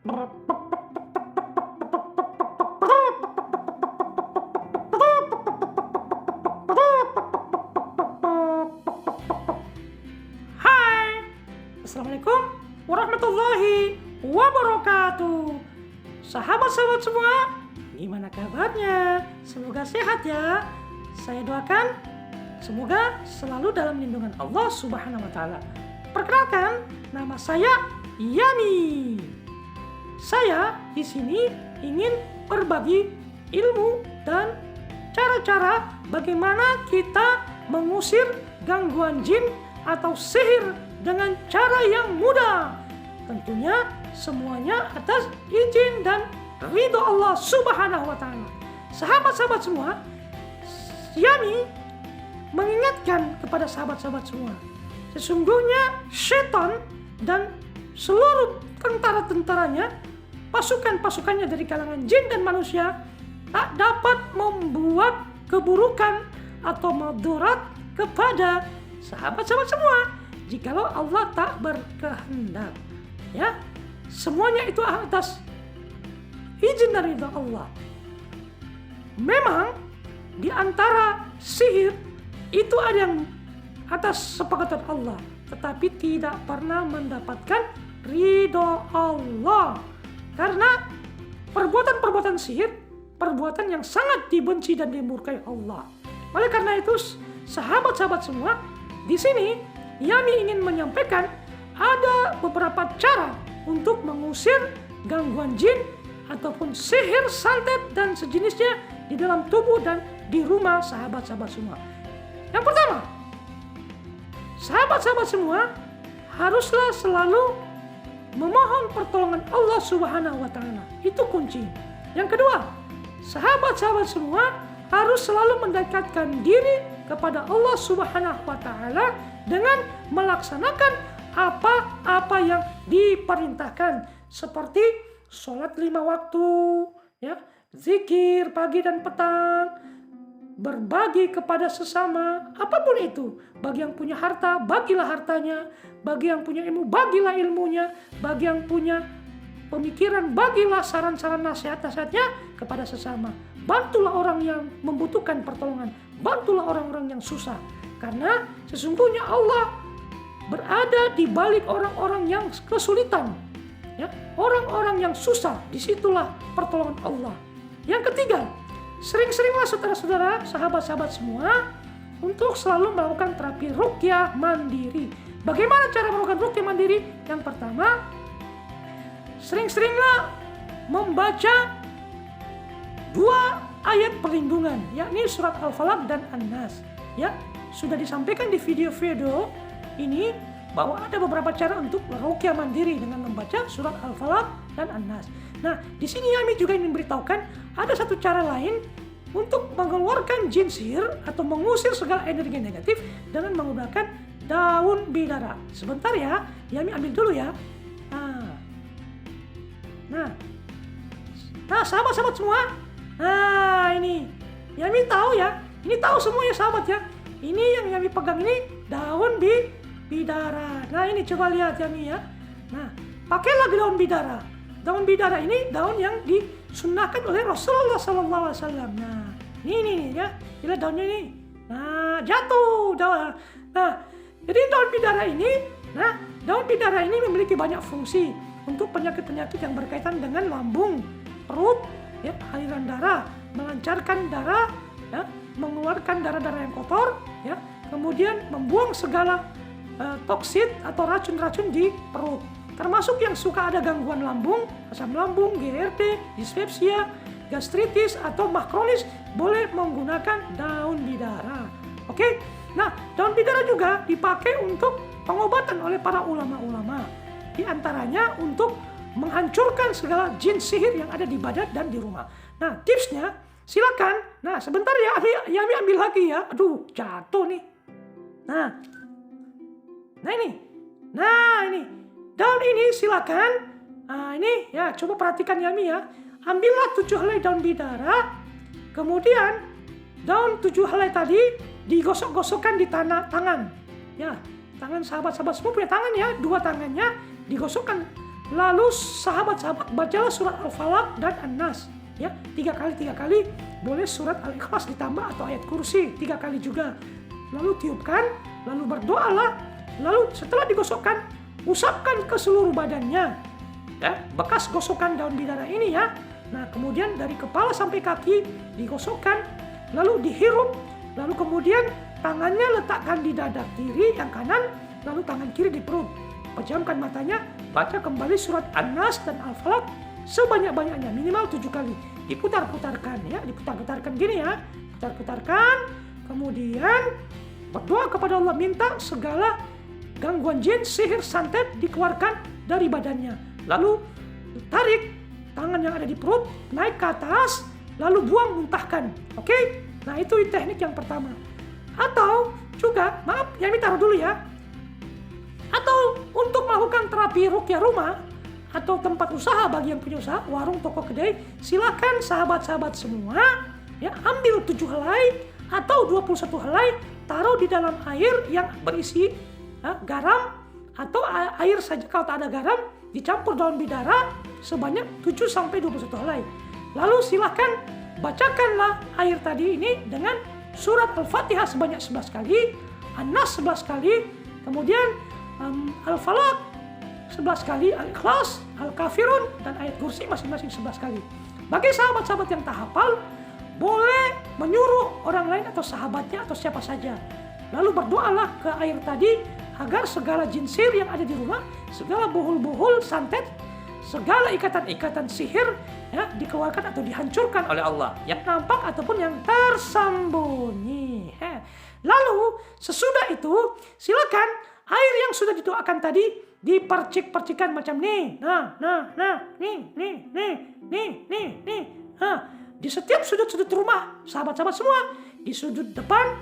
Hai, Assalamualaikum warahmatullahi wabarakatuh. Sahabat-sahabat semua, gimana kabarnya? Semoga sehat ya. Saya doakan semoga selalu dalam lindungan Allah Subhanahu wa taala. Perkenalkan, nama saya Yami. Saya di sini ingin berbagi ilmu dan cara-cara bagaimana kita mengusir gangguan jin atau sihir dengan cara yang mudah. Tentunya semuanya atas izin dan ridho Allah Subhanahu wa taala. Sahabat-sahabat semua, Yami mengingatkan kepada sahabat-sahabat semua, sesungguhnya setan dan seluruh tentara-tentaranya, pasukan-pasukannya dari kalangan jin dan manusia tak dapat membuat keburukan atau mudarat kepada sahabat-sahabat semua jikalau Allah tak berkehendak. Ya, semuanya itu atas izin dari Allah. Memang di antara sihir itu ada yang atas sepakatan Allah, tetapi tidak pernah mendapatkan ridho Allah. Karena perbuatan-perbuatan sihir, perbuatan yang sangat dibenci dan dimurkai Allah. Oleh karena itu, sahabat-sahabat semua, di sini Yami ingin menyampaikan ada beberapa cara untuk mengusir gangguan jin ataupun sihir, santet dan sejenisnya di dalam tubuh dan di rumah sahabat-sahabat semua. Yang pertama, sahabat-sahabat semua haruslah selalu memohon pertolongan Allah Subhanahu wa taala. Itu kunci. Yang kedua, sahabat-sahabat semua harus selalu mendekatkan diri kepada Allah Subhanahu wa taala dengan melaksanakan apa-apa yang diperintahkan, seperti sholat 5 waktu, ya, zikir pagi dan petang, berbagi kepada sesama, apapun itu. Bagi yang punya harta, bagilah hartanya. Bagi yang punya ilmu, bagilah ilmunya. Bagi yang punya pemikiran, bagilah saran-saran nasihat-nasihatnya kepada sesama. Bantulah orang yang membutuhkan pertolongan. Bantulah orang-orang yang susah. Karena sesungguhnya Allah berada di balik orang-orang yang kesulitan. Ya, orang-orang yang susah, disitulah pertolongan Allah. Yang ketiga, sering-seringlah saudara-saudara, sahabat-sahabat semua, untuk selalu melakukan terapi ruqyah mandiri. Bagaimana cara melakukan ruqyah mandiri? Yang pertama, sering-seringlah membaca 2 ayat perlindungan, yakni surat Al-Falaq dan An-Nas. Ya, sudah disampaikan di video-video ini bahwa ada beberapa cara untuk ruqyah mandiri dengan membaca surat Al-Falaq dan An-Nas. Nah, di sini Yami juga ingin memberitahukan ada satu cara lain untuk mengeluarkan jin sihir atau mengusir segala energi negatif dengan menggunakan daun bidara. Sebentar ya, Yami ambil dulu ya. Nah, sahabat-sahabat semua. Nah, ini Yami tahu ya. Ini tahu semua ya sahabat ya. Ini yang Yami pegang ini daun bidara. Nah, ini coba lihat Yami ya. Nah, pakailah daun bidara. Daun bidara ini daun yang disunnahkan oleh Rasulullah SAW. Nah, ini ya. Lihat daunnya ini. Nah, jatuh daun. Nah, jadi daun bidara ini memiliki banyak fungsi untuk penyakit-penyakit yang berkaitan dengan lambung, perut, ya, aliran darah, melancarkan darah, ya, mengeluarkan darah-darah yang kotor, ya, kemudian membuang segala toksit atau racun-racun di perut. Termasuk yang suka ada gangguan lambung, asam lambung, GERD, dispepsia, gastritis atau mah kronis, boleh menggunakan daun bidara. Oke? Nah, daun bidara juga dipakai untuk pengobatan oleh para ulama-ulama. Di antaranya untuk menghancurkan segala jin sihir yang ada di badan dan di rumah. Nah, tipsnya silakan. Nah, sebentar ya, Yami ambil lagi ya. Aduh, jatuh nih. Nah ini. Daun ini silakan. Nah, ini ya, coba perhatikan Yami ya. Ambillah 7 helai daun bidara. Kemudian daun 7 helai tadi digosok-gosokkan di tangan. Ya, tangan sahabat-sahabat semua punya tangan ya. 2 tangannya digosokkan Lalu sahabat-sahabat bacalah surat Al-Falaq dan An-Nas. Ya, 3 kali. Boleh surat Al-Ikhlas ditambah atau ayat kursi 3 kali juga. Lalu tiupkan, lalu berdoalah. Lalu setelah digosokkan, usapkan ke seluruh badannya. Ya, bekas gosokan daun bidara ini ya. Nah, kemudian dari kepala sampai kaki digosokkan, lalu dihirup, lalu kemudian tangannya letakkan di dada kiri yang kanan, lalu tangan kiri di perut. Pejamkan matanya, baca kembali surat An-Nas dan Al-Falaq sebanyak-banyaknya, minimal 7 kali. Diputar-putarkan ya, diputar-putarkan gini ya. Putar-putarkan, kemudian berdoa kepada Allah, minta segala gangguan jin, sihir, santet dikeluarkan dari badannya. Lalu tarik tangan yang ada di perut naik ke atas, lalu buang, muntahkan. Oke? Nah, itu teknik yang pertama. Atau juga, maaf, yang ini taruh dulu ya. Atau untuk melakukan terapi ruqyah rumah atau tempat usaha bagi yang punya usaha, warung, toko, kedai, silakan sahabat-sahabat semua ya, ambil 7 helai atau 21 helai, taruh di dalam air yang berisi garam atau air saja kalau tak ada garam, dicampur daun bidara sebanyak 7 sampai 21 helai. Lalu silakan bacakanlah air tadi ini dengan surat Al-Fatihah sebanyak 11 kali, An-Nas 11 kali, kemudian Al-Falaq 11 kali, Al-Ikhlas, Al-Kafirun, dan ayat kursi masing-masing 11 kali. Bagi sahabat-sahabat yang tak hafal, boleh menyuruh orang lain atau sahabatnya atau siapa saja. Lalu berdoalah ke air tadi agar segala jin sihir yang ada di rumah, segala buhul-buhul, santet, segala ikatan-ikatan sihir ya, dikeluarkan atau dihancurkan oleh Allah, yang nampak ataupun yang tersembunyi. Lalu sesudah itu silakan air yang sudah didoakan tadi dipercik-percikan macam nih. Nih. Di setiap sudut-sudut rumah, sahabat-sahabat semua, di sudut depan,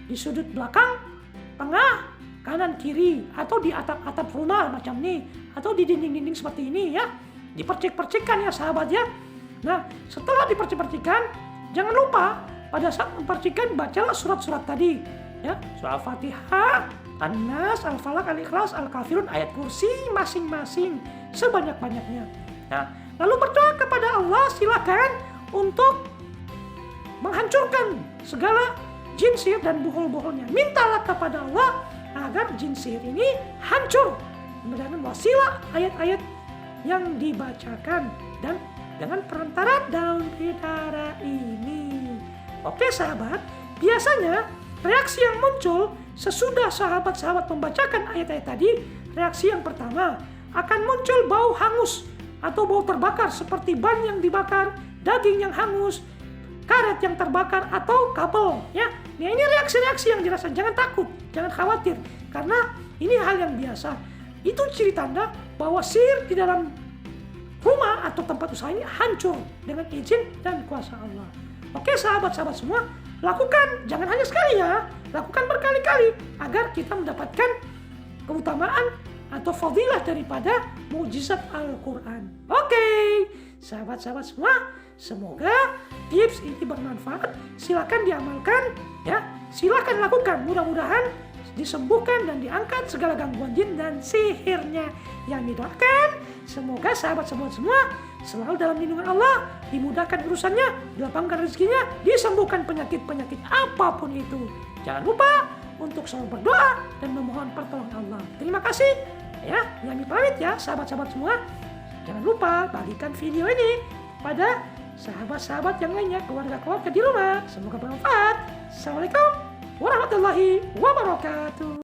di sudut belakang, tengah, kanan, kiri, atau di atap-atap rumah macam nih, atau di dinding-dinding seperti ini ya. Dipercik-percikan ya sahabat ya. Nah, setelah dipercik-percikan, jangan lupa pada saat mempercikan bacalah surat-surat tadi ya, surah Al-Fatihah, An-Nas, Al-Falaq, Al-Ikhlas, Al-Kafirun, ayat kursi masing-masing sebanyak-banyaknya. Nah, lalu berdoa kepada Allah, silakan untuk menghancurkan segala jin sihir dan buhul-buhulnya. Mintalah kepada Allah agar jin sihir ini hancur dengan wasilah ayat-ayat yang dibacakan dan dengan perantara daun bidara ini. Oke sahabat, biasanya reaksi yang muncul sesudah sahabat-sahabat membacakan ayat-ayat tadi, reaksi yang pertama akan muncul bau hangus atau bau terbakar seperti ban yang dibakar, daging yang hangus, karet yang terbakar atau kabel ya. Nah, ini reaksi-reaksi yang dirasa, jangan takut, jangan khawatir karena ini hal yang biasa. Itu ciri tanda bahwa sihir di dalam rumah atau tempat usaha ini hancur dengan izin dan kuasa Allah. Oke sahabat-sahabat semua, lakukan, jangan hanya sekali ya, lakukan berkali-kali agar kita mendapatkan keutamaan atau fadilah daripada mukjizat Al-Quran. Oke, sahabat-sahabat semua, semoga tips ini bermanfaat. Silakan diamalkan ya, silakan lakukan. Mudah-mudahan disembuhkan dan diangkat segala gangguan jin dan sihirnya. Yang didoakan, semoga sahabat-sahabat semua selalu dalam lindungan Allah, dimudahkan urusannya, dilapangkan rezekinya, disembuhkan penyakit-penyakit apapun itu. Jangan lupa untuk selalu berdoa dan memohon pertolongan Allah. Terima kasih ya, Yami pamit ya sahabat-sahabat semua. Jangan lupa bagikan video ini pada sahabat-sahabat yang lainnya, keluarga-keluarga di rumah. Semoga bermanfaat. Assalamualaikum warahmatullahi wabarakatuh.